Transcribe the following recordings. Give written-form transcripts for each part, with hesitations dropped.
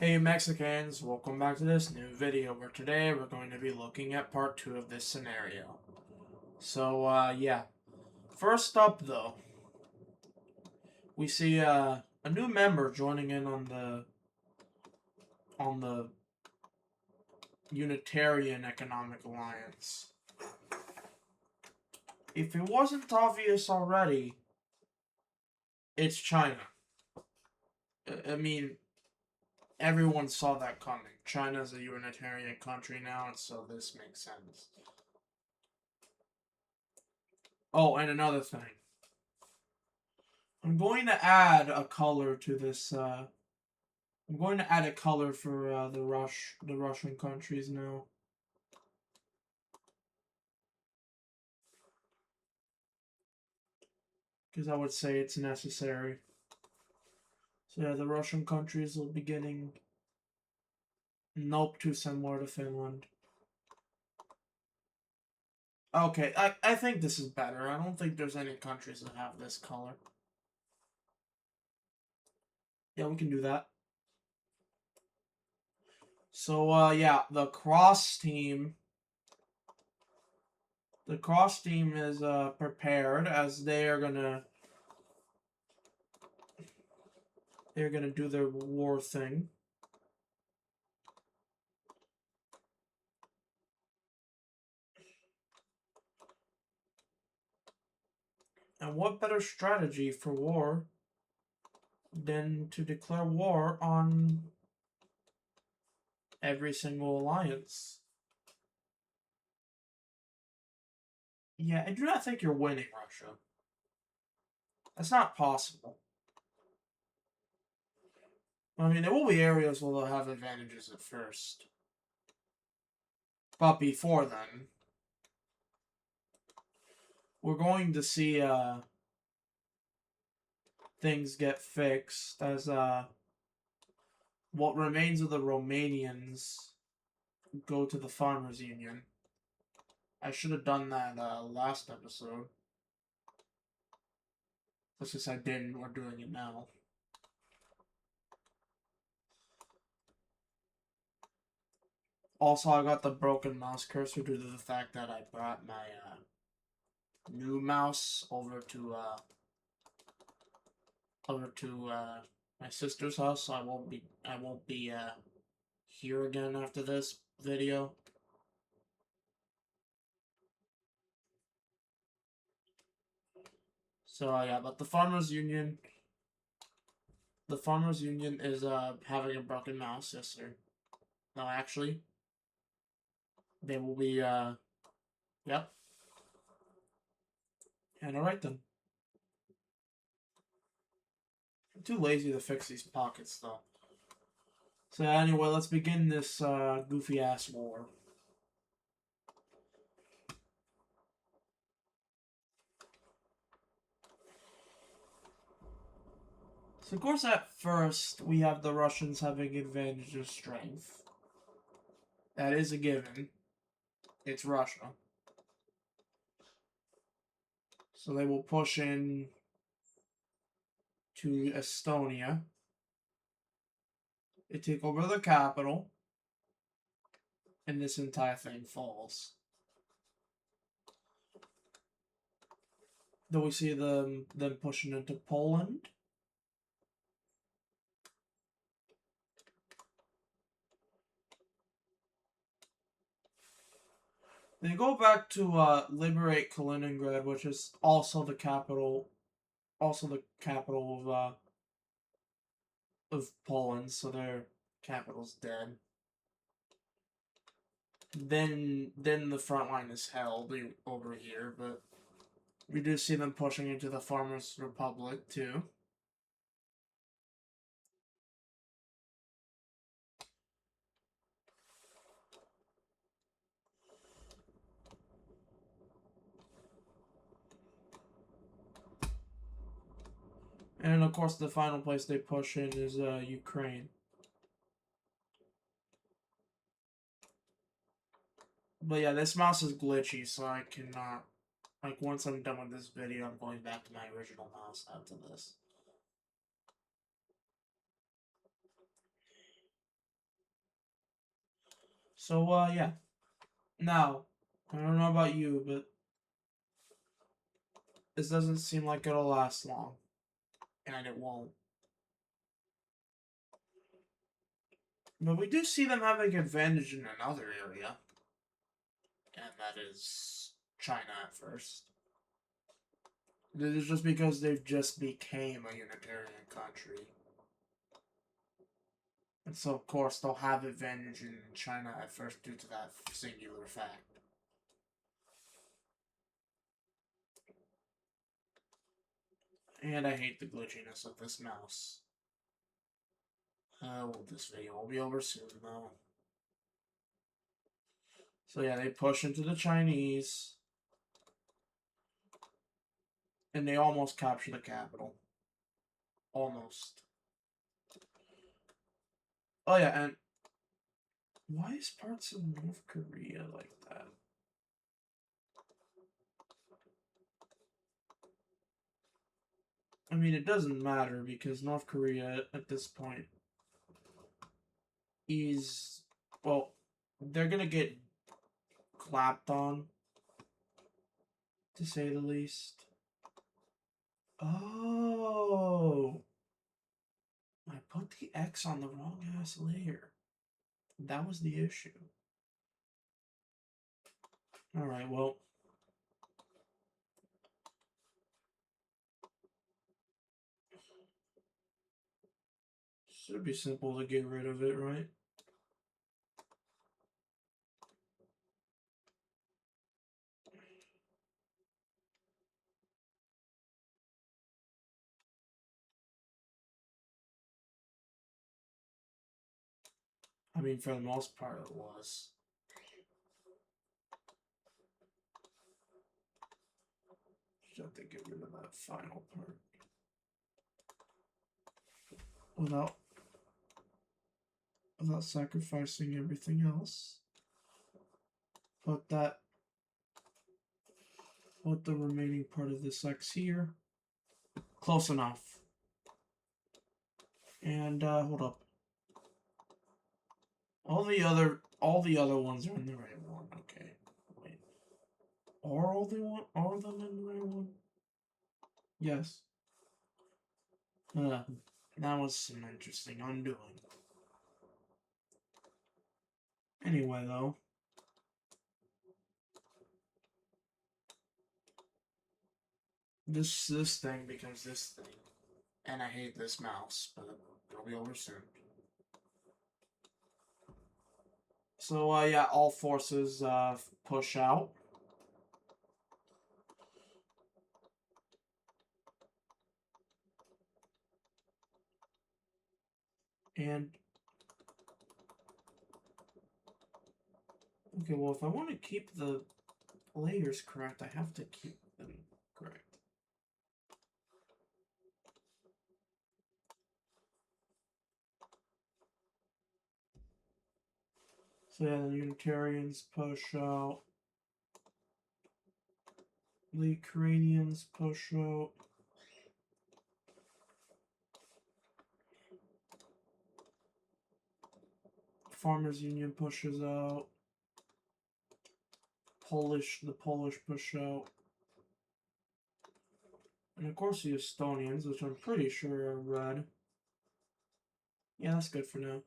Hey Mexicans, welcome back to this new video where today we're going to be looking at part 2 of this scenario. So, yeah. First up, though, we see a new member joining in on the Unitarian Economic Alliance. If it wasn't obvious already, it's China. I mean, everyone saw that coming. China's a Unitarian country now, and so this makes sense. Oh, and another thing. I'm going to add a color to this. I'm going to add a color for the Russian countries now. Because I would say it's necessary. So yeah, the Russian countries will be getting. Nope, too similar to Finland. Okay, I think this is better. I don't think there's any countries that have this color. Yeah, we can do that. So, yeah, the cross team is prepared as they're gonna do their war thing. And what better strategy for war than to declare war on every single alliance? Yeah, I do not think you're winning, Russia. That's not possible. I mean, there will be areas where they'll have advantages at first. But before then, we're going to see things get fixed as what remains of the Romanians go to the Farmers Union. I should have done that last episode. That's just I didn't. We're doing it now. Also, I got the broken mouse cursor due to the fact that I brought my new mouse over to my sister's house, so I won't be here again after this video. So yeah, but the Farmers Union is having a broken mouse. Yes, sir. No, actually, they will be yep. And alright then. I'm too lazy to fix these pockets though. So anyway, let's begin this goofy ass war. So of course at first we have the Russians having advantage of strength. That is a given. It's Russia. So they will push in to Estonia. They take over the capital. And this entire thing falls. Then we see them pushing into Poland. They go back to liberate Kaliningrad, which is also the capital of Poland, so their capital's dead. Then the front line is held over here, but we do see them pushing into the Farmers' Republic too. And of course, the final place they push in is Ukraine. But yeah, this mouse is glitchy, so I cannot. Like, once I'm done with this video, I'm going back to my original mouse after this. So, yeah. Now, I don't know about you, but this doesn't seem like it'll last long. And it won't. But we do see them having advantage in another area. And that is China at first. This is just because they've just became a Unitarian country. And so, of course, they'll have advantage in China at first due to that singular fact. And I hate the glitchiness of this mouse. Well, this video will be over soon, though. So yeah, they push into the Chinese. And they almost capture the capital. Almost. Oh yeah, and why is parts of North Korea like that? I mean, it doesn't matter because North Korea at this point is, well, they're gonna get clapped on, to say the least. Oh, I put the X on the wrong ass layer. That was the issue. Alright, well. Should be simple to get rid of it, right? I mean, for the most part, it was. Just have to get rid of that final part. Without sacrificing everything else. Put the remaining part of this X here. Close enough. And hold up. All the other ones are in the right one. Okay. Wait. Are them in the right one? Yes. That was some interesting undoing. Anyway, though. This thing becomes this thing. And I hate this mouse, but it'll be over soon. So, yeah, all forces push out. And okay, well, if I want to keep the layers correct, I have to keep them correct. So yeah, the Unitarians push out. The Ukrainians push out. Farmers Union pushes out. The Polish push out. And of course the Estonians, which I'm pretty sure are red. Yeah, that's good for now.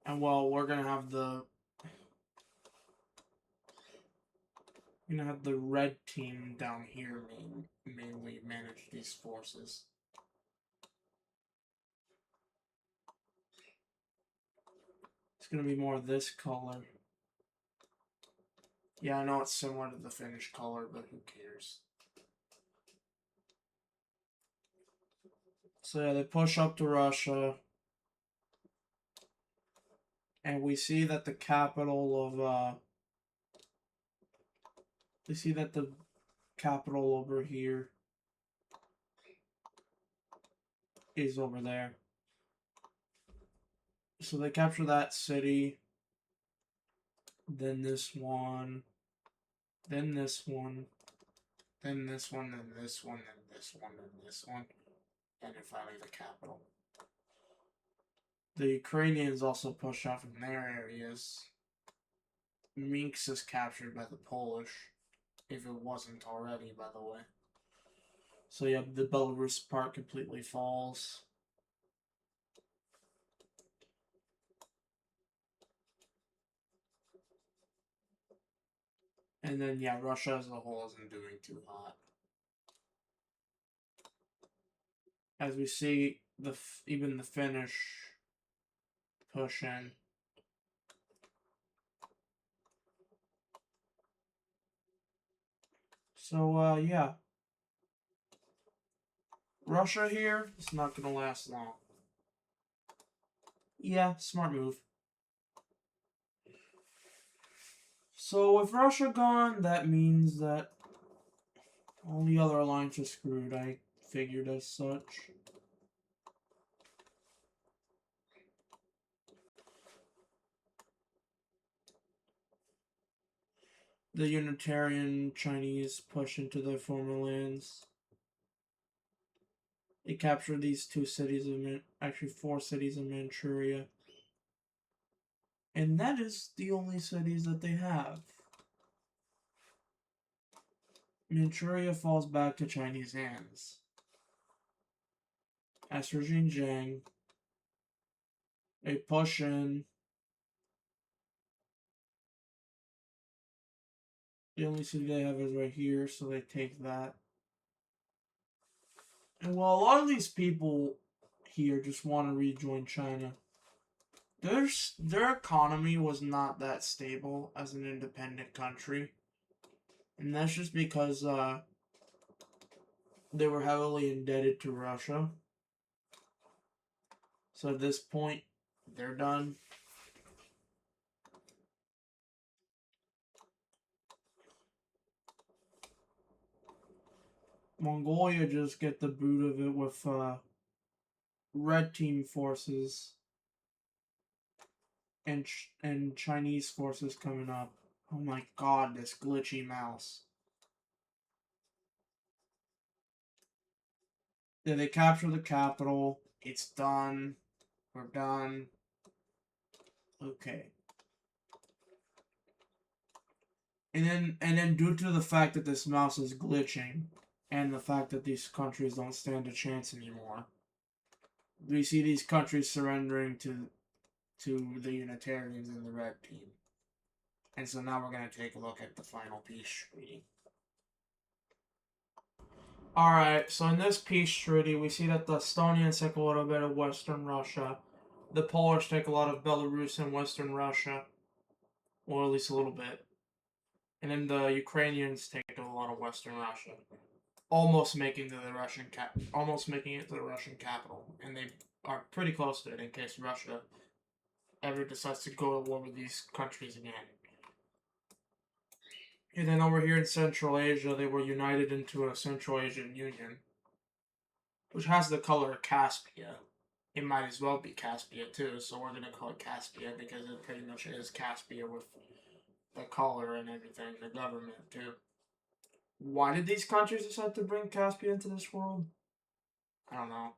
And well, we're gonna have the red team down here mainly manage these forces. It's gonna be more this color. Yeah, I know it's similar to the Finnish color, but who cares? So yeah, they push up to Russia. And we see that the capital of, we see that the capital over here is over there. So they capture that city, then this one, then this one, then this one, then this one, then this one, then this one, and then finally the capital. The Ukrainians also push out from their areas. Minsk is captured by the Polish, if it wasn't already, by the way. So yeah, the Belarus part completely falls. And then yeah, Russia as a whole isn't doing too hot. As we see, even the Finnish push in. So yeah, Russia here is not gonna last long. Yeah, smart move. So with Russia gone, that means that all the other alliances are screwed. I figured as such. The Unitarian Chinese push into their former lands. They captured these two cities of actually 4 cities in Manchuria. And that is the only cities that they have. Manchuria falls back to Chinese hands. As for Xinjiang, they push in. The only city they have is right here, so they take that. And while a lot of these people here just want to rejoin China, their economy was not that stable as an independent country. And that's just because they were heavily indebted to Russia. So at this point, they're done. Mongolia just get the boot of it with red team forces and Chinese forces coming up. Oh my god, this glitchy mouse. Yeah, they capture the capital. It's done. We're done. Okay. And then due to the fact that this mouse is glitching and the fact that these countries don't stand a chance anymore, we see these countries surrendering to the Unitarians and the red team. And so now we're going to take a look at the final peace treaty. Alright, so in this peace treaty, we see that the Estonians take a little bit of Western Russia. The Polish take a lot of Belarus and Western Russia. Or at least a little bit. And then the Ukrainians take a lot of Western Russia. Almost making it to the Russian capital. And they are pretty close to it in case Russia ever decides to go to war with these countries again. And then over here in Central Asia, they were united into a Central Asian Union, which has the color Caspia. It might as well be Caspia too, so we're gonna call it Caspia because it pretty much is Caspia with the color and everything, the government too. Why did these countries decide to bring Caspia into this world? I don't know.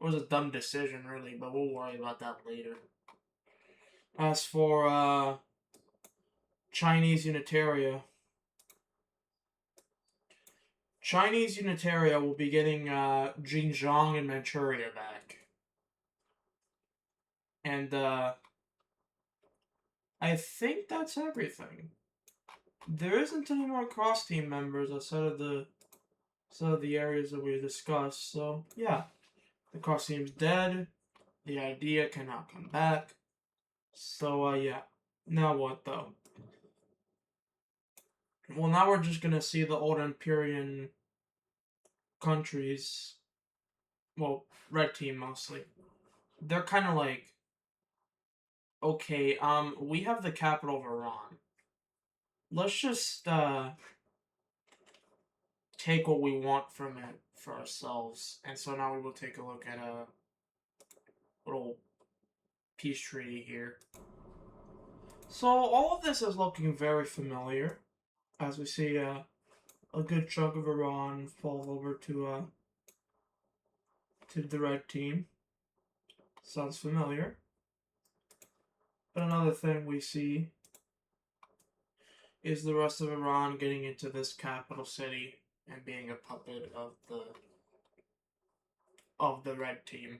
It was a dumb decision, really, but we'll worry about that later. As for Chinese Unitaria, Chinese Unitaria will be getting Xinjiang and Manchuria back. And I think that's everything. There isn't any more cross-team members outside of the areas that we discussed. So yeah, the cross-team's dead. The idea cannot come back. So yeah. Now what though? Well, now we're just gonna see the old Empyrean countries. Well, red team mostly. They're kind of like, okay, we have the capital of Iran. Let's just take what we want from it for ourselves. And so now we will take a look at a little peace treaty here. So all of this is looking very familiar, as we see a good chunk of Iran fall over to the red team. Sounds familiar. But another thing we see is the rest of Iran getting into this capital city and being a puppet of the red team.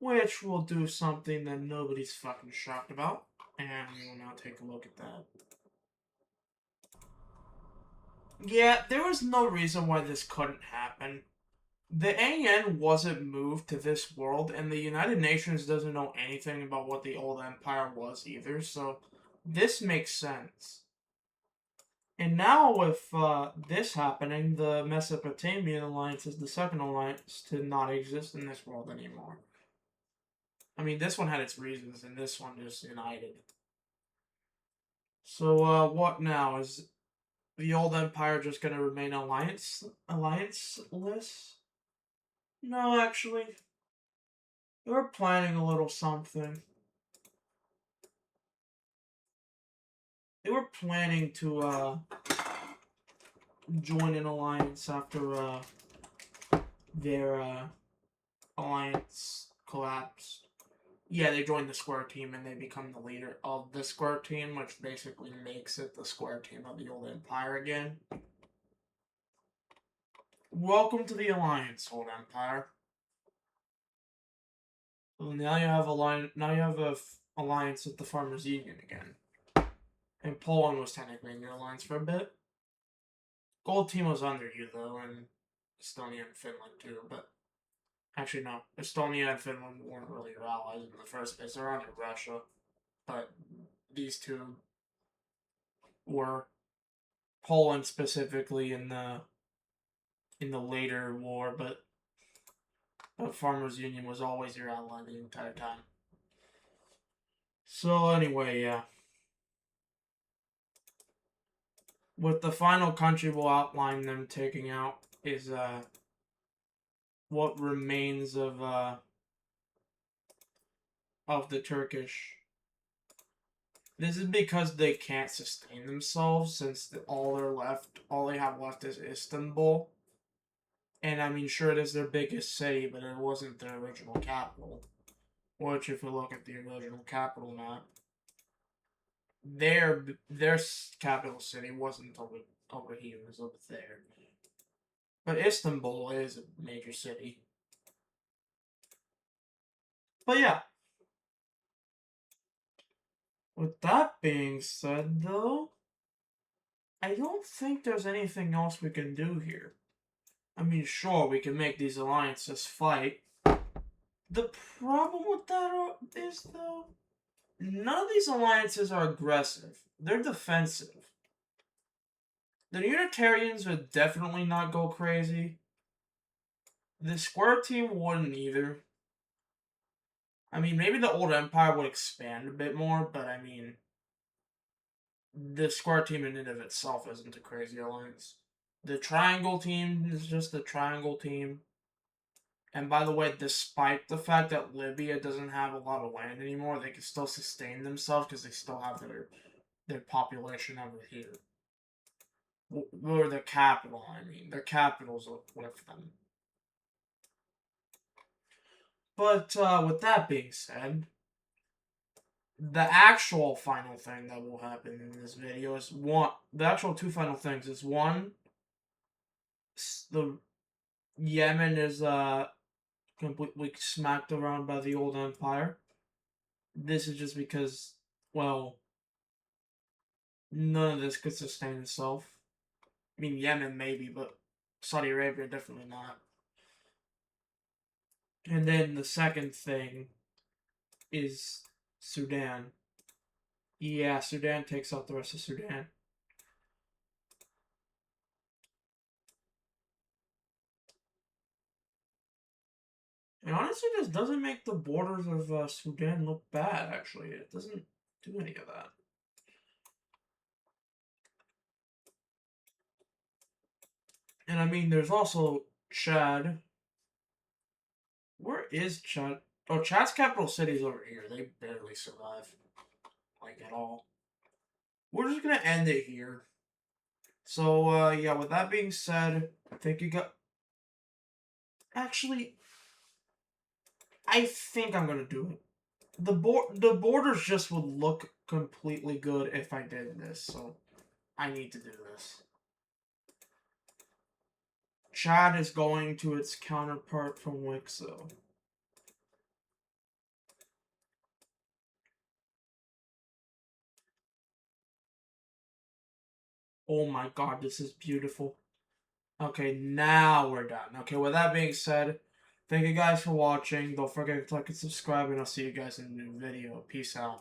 Which will do something that nobody's fucking shocked about. And we will now take a look at that. Yeah, there was no reason why this couldn't happen. The AN wasn't moved to this world, and the United Nations doesn't know anything about what the old empire was either, so this makes sense. And now with this happening, the Mesopotamian alliance is the second alliance to not exist in this world anymore. I mean, this one had its reasons, and this one just united. So, what now? Is the old empire just gonna remain allianceless? No, actually. They were planning a little something. They were planning to, join an alliance after, their, alliance collapsed. Yeah, they joined the Square Team and they become the leader of the Square Team, which basically makes it the Square Team of the old empire again. Welcome to the alliance, old empire. Well, now you have a alliance with the Farmers Union again. And Poland was technically in your alliance for a bit. Gold Team was under you though, and Estonia and Finland too, but actually no. Estonia and Finland weren't really your allies in the first place. They're under Russia. But these two were. Poland specifically in the later war, but Farmers Union was always your ally the entire time. So anyway, yeah. With the final country we'll outline them taking out is what remains of the Turkish. This is because they can't sustain themselves since all they have left is Istanbul. And I mean, sure, it is their biggest city, but it wasn't their original capital. Which, if we look at the original capital map, their capital city wasn't over here; it was over there. But Istanbul is a major city. But yeah. With that being said, though, I don't think there's anything else we can do here. I mean, sure, we can make these alliances fight. The problem with that is, though, none of these alliances are aggressive. They're defensive. The Unitarians would definitely not go crazy. The Square Team wouldn't either. I mean, maybe the old Empire would expand a bit more, but I mean, the Square Team in and of itself isn't a crazy alliance. The Triangle Team is just the Triangle Team. And by the way, despite the fact that Libya doesn't have a lot of land anymore, they can still sustain themselves because they still have their population over here. Or the capital, I mean. Their capital's with them. But with that being said, the actual final thing that will happen in this video is the actual two final things is one, the Yemen is completely smacked around by the old empire. This is just because, well, none of this could sustain itself. I mean, Yemen maybe, but Saudi Arabia definitely not. And then the second thing is Sudan. Yeah, Sudan takes out the rest of Sudan. And honestly, this doesn't make the borders of Sudan look bad, actually. It doesn't do any of that. And I mean, there's also Chad. Where is Chad? Oh, Chad's capital city's over here. They barely survive. Like, at all. We're just gonna end it here. So, yeah, with that being said, I think you got... Actually, I think I'm gonna do it. The borders just would look completely good if I did this, so I need to do this. Chad is going to its counterpart from WICSO. Oh my god, this is beautiful. Okay, now we're done. Okay, with that being said, thank you guys for watching. Don't forget to like and subscribe, and I'll see you guys in a new video. Peace out.